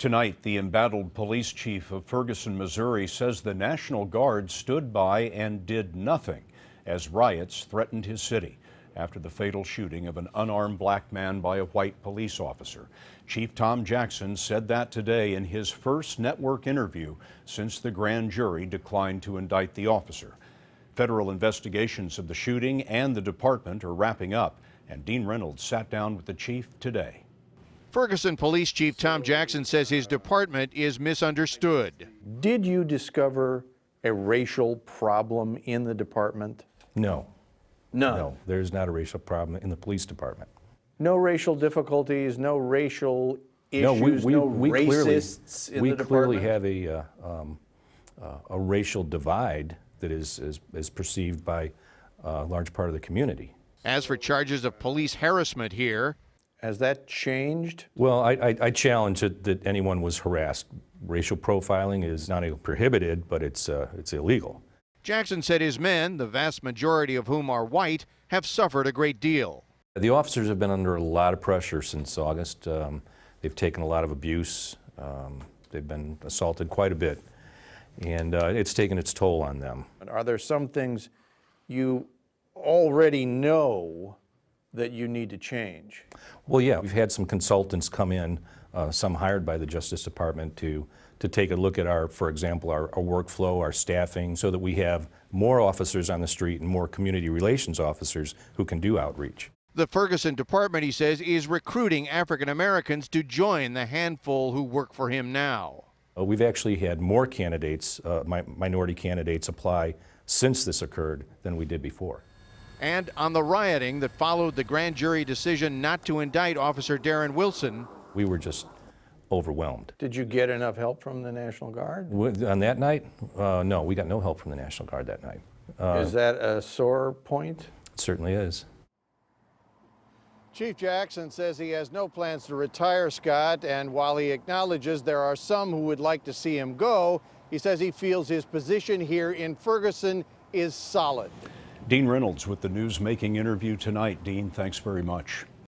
Tonight, the embattled police chief of Ferguson, Missouri, says the National Guard stood by and did nothing as riots threatened his city after the fatal shooting of an unarmed black man by a white police officer. Chief Tom Jackson said that today in his first network interview since the grand jury declined to indict the officer. Federal investigations of the shooting and the department are wrapping up, and Dean Reynolds sat down with the chief today. Ferguson Police Chief Tom Jackson says his department is misunderstood. Did you discover a racial problem in the department? No. None? No, there's not a racial problem in the police department. No racial difficulties, no racial issues, no racists in the department? We clearly have a racial divide that is perceived by a large part of the community. As for charges of police harassment here, has that changed? Well, I challenge it that anyone was harassed. Racial profiling is not only prohibited, but it's illegal. Jackson said his men, the vast majority of whom are white, have suffered a great deal. The officers have been under a lot of pressure since August. They've taken a lot of abuse. They've been assaulted quite a bit, and it's taken its toll on them. Are there some things you already know that you need to change? Well, yeah, we've had some consultants come in, some hired by the Justice Department to take a look at for example, our workflow, our staffing, so that we have more officers on the street and more community relations officers who can do outreach. The Ferguson department, he says, is recruiting African Americans to join the handful who work for him now. We've actually had more candidates, minority candidates, apply since this occurred than we did before. And on the rioting that followed the grand jury decision not to indict Officer Darren Wilson, we were just overwhelmed. Did you get enough help from the National Guard? On that night? No, we got no help from the National Guard that night. Is that a sore point? It certainly is. Chief Jackson says he has no plans to retire, Scott, and while he acknowledges there are some who would like to see him go, he says he feels his position here in Ferguson is solid. Dean Reynolds with the news-making interview tonight. Dean, thanks very much.